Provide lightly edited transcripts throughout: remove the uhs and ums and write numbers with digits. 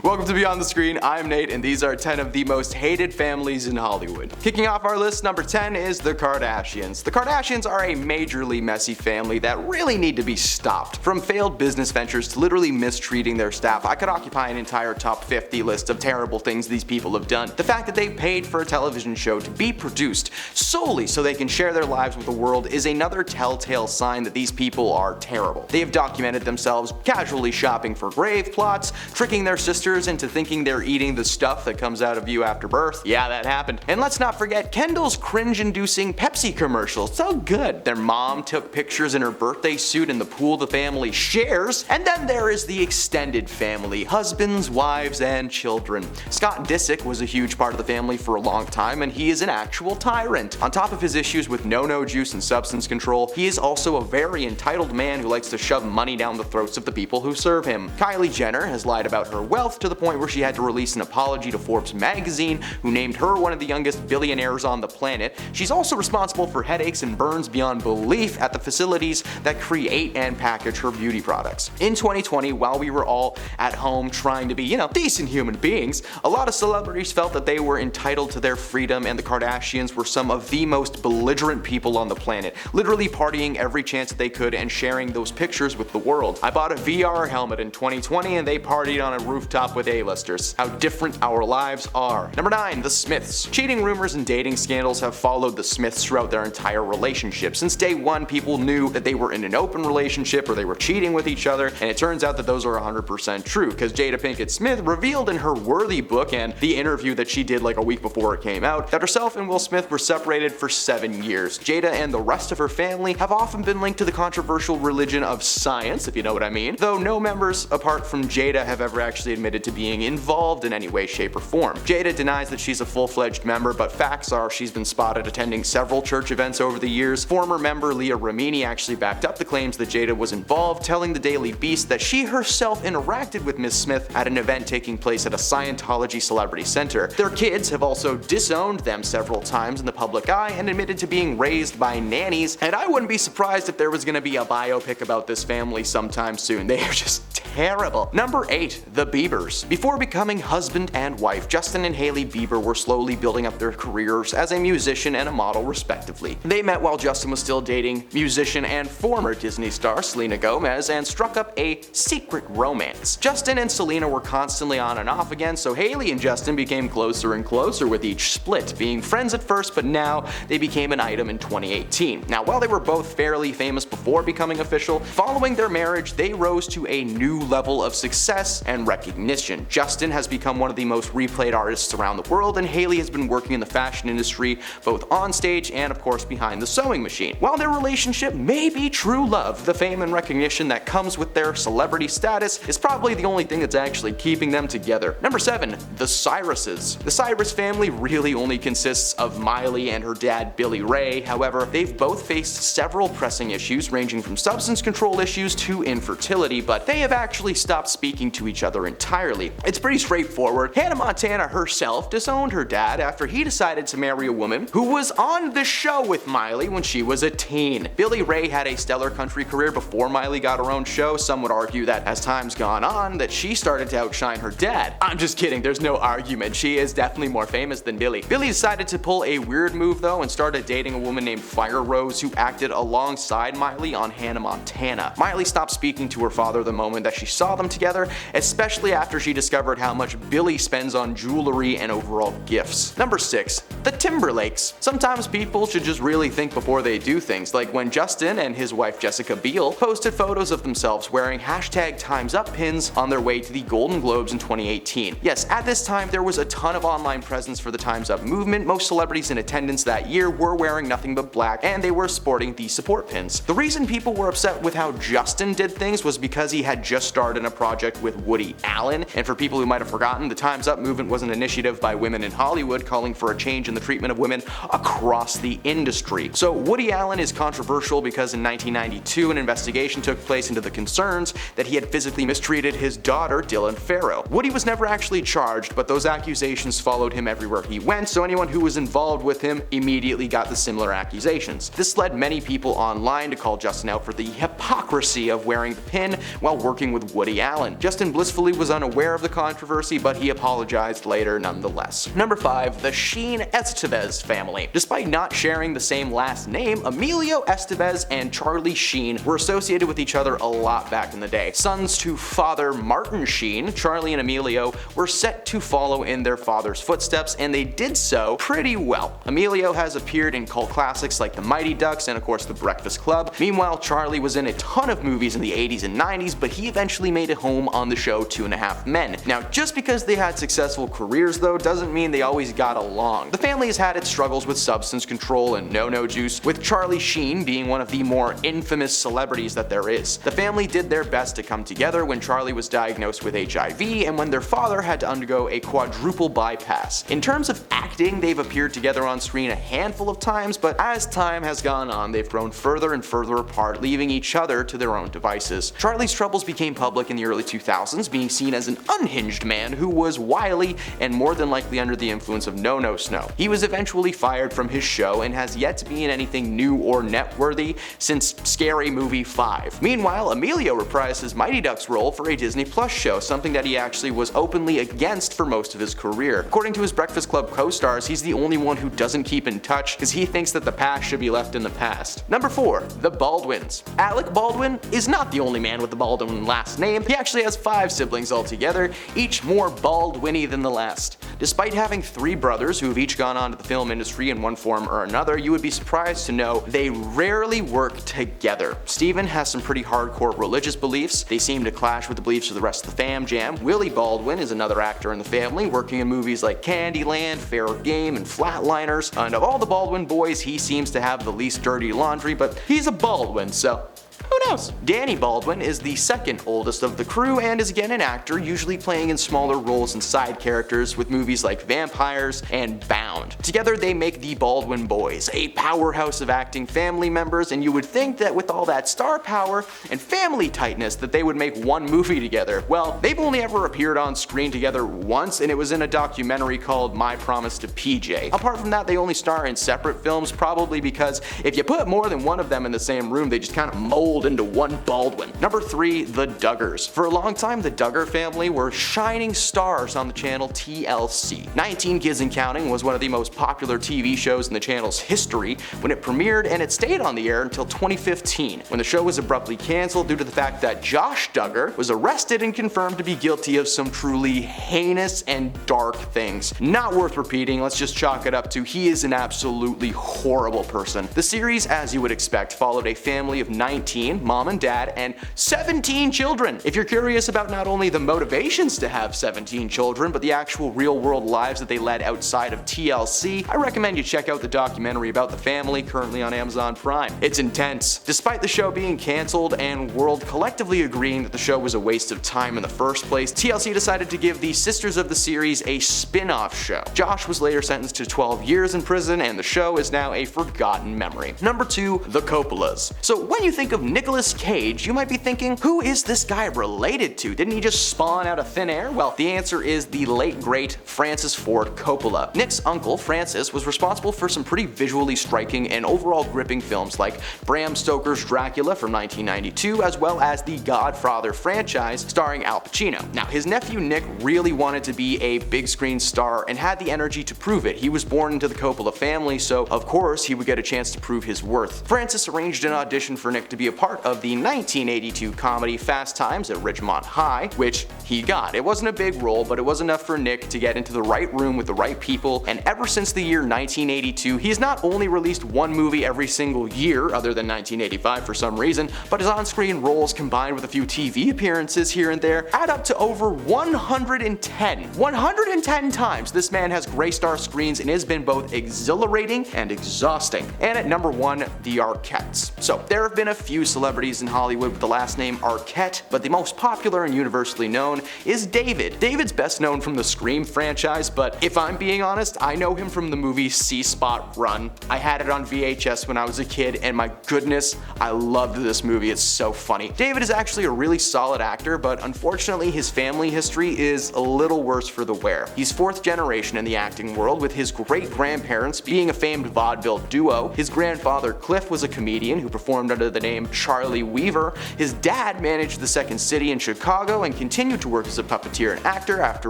Welcome to Beyond the Screen, I'm Nate, and these are 10 of the most hated families in Hollywood. Kicking off our list, number 10 is the Kardashians. The Kardashians are a majorly messy family that really need to be stopped. From failed business ventures to literally mistreating their staff, I could occupy an entire top 50 list of terrible things these people have done. The fact that they paid for a television show to be produced solely so they can share their lives with the world is another telltale sign that these people are terrible. They have documented themselves casually shopping for grave plots, tricking their sisters into thinking they're eating the stuff that comes out of you after birth. Yeah, that happened. And let's not forget Kendall's cringe-inducing Pepsi commercial. So good. Their mom took pictures in her birthday suit in the pool the family shares. And then there is the extended family, husbands, wives, and children. Scott Disick was a huge part of the family for a long time, and he is an actual tyrant. On top of his issues with no-no juice and substance control, he is also a very entitled man who likes to shove money down the throats of the people who serve him. Kylie Jenner has lied about her wealth to the point where she had to release an apology to Forbes magazine, who named her one of the youngest billionaires on the planet. She's also responsible for headaches and burns beyond belief at the facilities that create and package her beauty products. In 2020, while we were all at home trying to be, decent human beings, a lot of celebrities felt that they were entitled to their freedom, and the Kardashians were some of the most belligerent people on the planet, literally partying every chance that they could and sharing those pictures with the world. I bought a VR helmet in 2020 and they partied on a rooftop with A-listers. How different our lives are. Number 9, the Smiths. Cheating rumors and dating scandals have followed the Smiths throughout their entire relationship. Since day one, people knew that they were in an open relationship or they were cheating with each other, and it turns out that those are 100% true, because Jada Pinkett Smith revealed in her Worthy book and the interview that she did like a week before it came out that herself and Will Smith were separated for 7 years. Jada and the rest of her family have often been linked to the controversial religion of science, if you know what I mean, though no members apart from Jada have ever actually admitted to being involved in any way, shape, or form. Jada denies that she's a full-fledged member, but facts are she's been spotted attending several church events over the years. Former member Leah Remini actually backed up the claims that Jada was involved, telling the Daily Beast that she herself interacted with Ms. Smith at an event taking place at a Scientology celebrity center. Their kids have also disowned them several times in the public eye and admitted to being raised by nannies, and I wouldn't be surprised if there was going to be a biopic about this family sometime soon. They are just terrible. Number 8, the Biebers. Before becoming husband and wife, Justin and Hailey Bieber were slowly building up their careers as a musician and a model respectively. They met while Justin was still dating musician and former Disney star Selena Gomez and struck up a secret romance. Justin and Selena were constantly on and off again, so Hailey and Justin became closer and closer with each split, being friends at first, but now they became an item in 2018. Now, while they were both fairly famous before becoming official, following their marriage, they rose to a new level of success and recognition. Justin has become one of the most replayed artists around the world, and Hailey has been working in the fashion industry both on stage and of course behind the sewing machine. While their relationship may be true love, the fame and recognition that comes with their celebrity status is probably the only thing that's actually keeping them together. Number 7, the Cyruses. The Cyrus family really only consists of Miley and her dad Billy Ray. However, they've both faced several pressing issues ranging from substance control issues to infertility, but they have actually stopped speaking to each other entirely. It's pretty straightforward. Hannah Montana herself disowned her dad after he decided to marry a woman who was on the show with Miley when she was a teen. Billy Ray had a stellar country career before Miley got her own show. Some would argue that as time's gone on, that she started to outshine her dad. I'm just kidding, there's no argument. She is definitely more famous than Billy. Billy decided to pull a weird move though and started dating a woman named Fire Rose who acted alongside Miley on Hannah Montana. Miley stopped speaking to her father the moment that she saw them together, especially after she discovered how much Billy spends on jewelry and overall gifts. Number 6, the Timberlakes. Sometimes people should just really think before they do things, like when Justin and his wife Jessica Biel posted photos of themselves wearing #TimesUp pins on their way to the Golden Globes in 2018. Yes, at this time there was a ton of online presence for the Time's Up movement. Most celebrities in attendance that year were wearing nothing but black, and they were sporting the support pins. The reason people were upset with how Justin did things was because he had just started a project with Woody Allen, and for people who might have forgotten, the Time's Up movement was an initiative by women in Hollywood calling for a change in the treatment of women across the industry. So Woody Allen is controversial because in 1992 an investigation took place into the concerns that he had physically mistreated his daughter Dylan Farrow. Woody was never actually charged, but those accusations followed him everywhere he went, so anyone who was involved with him immediately got the similar accusations. This led many people online to call Justin out for the hypocrisy of wearing the pin while working with with Woody Allen. Justin blissfully was unaware of the controversy, but he apologized later nonetheless. Number 5. The Sheen Esteyez family. Despite not sharing the same last name, Emilio Esteyez and Charlie Sheen were associated with each other a lot back in the day. Sons to father Martin Sheen, Charlie and Emilio were set to follow in their father's footsteps, and they did so pretty well. Emilio has appeared in cult classics like The Mighty Ducks and of course The Breakfast Club. Meanwhile, Charlie was in a ton of movies in the 80s and 90s, but he eventually made a home on the show Two and a Half Men. Now, just because they had successful careers though doesn't mean they always got along. The family has had its struggles with substance control and no-no juice, with Charlie Sheen being one of the more infamous celebrities that there is. The family did their best to come together when Charlie was diagnosed with HIV and when their father had to undergo a quadruple bypass. In terms of acting, they've appeared together on screen a handful of times, but as time has gone on, they've grown further and further apart, leaving each other to their own devices. Charlie's troubles became public in the early 2000s, being seen as an unhinged man who was wily and more than likely under the influence of no-no snow. He was eventually fired from his show and has yet to be in anything new or net-worthy since Scary Movie 5. Meanwhile, Emilio reprised his Mighty Ducks role for a Disney Plus show, something that he actually was openly against for most of his career. According to his Breakfast Club co-stars, he's the only one who doesn't keep in touch because he thinks that the past should be left in the past. Number 4. The Baldwins. Alec Baldwin is not the only man with the Baldwin last name. He actually has 5 siblings altogether, each more Baldwin-y than the last. Despite having 3 brothers who have each gone on to the film industry in one form or another, you would be surprised to know they rarely work together. Steven has some pretty hardcore religious beliefs. They seem to clash with the beliefs of the rest of the fam jam. Willie Baldwin is another actor in the family, working in movies like Candyland, Fair Game, and Flatliners. And of all the Baldwin boys, he seems to have the least dirty laundry, but he's a Baldwin, so who knows? Danny Baldwin is the second oldest of the crew and is again an actor, usually playing in smaller roles and side characters with movies like Vampires and Bound. Together they make the Baldwin Boys, a powerhouse of acting family members, and you would think that with all that star power and family tightness that they would make one movie together. Well, they've only ever appeared on screen together once, and it was in a documentary called My Promise to PJ. Apart from that, they only star in separate films, probably because if you put more than one of them in the same room, they just kind of mold into one Baldwin. Number 3. The Duggars. For a long time, the Duggar family were shining stars on the channel TLC. 19 Kids and Counting was one of the most popular TV shows in the channel's history when it premiered, and it stayed on the air until 2015, when the show was abruptly cancelled due to the fact that Josh Duggar was arrested and confirmed to be guilty of some truly heinous and dark things. Not worth repeating, let's just chalk it up to he is an absolutely horrible person. The series, as you would expect, followed a family of 19, mom and dad, and 17 children. If you're curious about not only the motivations to have 17 children, but the actual real-world lives that they led outside of TLC, I recommend you check out the documentary about the family currently on Amazon Prime. It's intense. Despite the show being cancelled and World collectively agreeing that the show was a waste of time in the first place, TLC decided to give the sisters of the series a spin-off show. Josh was later sentenced to 12 years in prison, and the show is now a forgotten memory. Number 2. The Coppolas. So when you think of Nicolas Cage, you might be thinking, who is this guy related to? Didn't he just spawn out of thin air? Well, the answer is the late great Francis Ford Coppola. Nick's uncle, Francis, was responsible for some pretty visually striking and overall gripping films like Bram Stoker's Dracula from 1992, as well as the Godfather franchise starring Al Pacino. Now, his nephew Nick really wanted to be a big screen star and had the energy to prove it. He was born into the Coppola family, so of course he would get a chance to prove his worth. Francis arranged an audition for Nick to be a part of the 1982 comedy Fast Times at Ridgemont High, which he got. It wasn't a big role, but it was enough for Nick to get into the right room with the right people, and ever since the year 1982, he's not only released one movie every single year, other than 1985 for some reason, but his on-screen roles combined with a few TV appearances here and there add up to over 110. 110 times this man has graced our screens and has been both exhilarating and exhausting. And at number 1, the Arquettes. So there have been a few celebrities in Hollywood with the last name Arquette, but the most popular and universally known is David. David's best known from the Scream franchise, but if I'm being honest, I know him from the movie C-Spot Run. I had it on VHS when I was a kid, and my goodness, I loved this movie. It's so funny. David is actually a really solid actor, but unfortunately his family history is a little worse for the wear. He's 4th generation in the acting world, with his great-grandparents being a famed vaudeville duo. His grandfather Cliff was a comedian who performed under the name Charlie Weaver. His dad managed the Second City in Chicago and continued to work as a puppeteer and actor after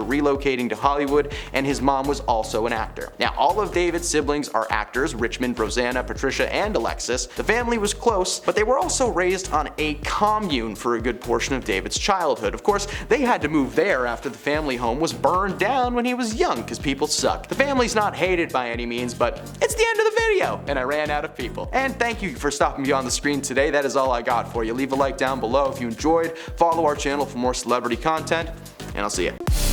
relocating to Hollywood, and his mom was also an actor. Now, all of David's siblings are actors: Richmond, Rosanna, Patricia, and Alexis. The family was close, but they were also raised on a commune for a good portion of David's childhood. Of course, they had to move there after the family home was burned down when he was young because people suck. The family's not hated by any means, but it's the end of the video, and I ran out of people. And thank you for stopping beyond the screen today. That is all I got for you. Leave a like down below if you enjoyed, follow our channel for more celebrity content, and I'll see you.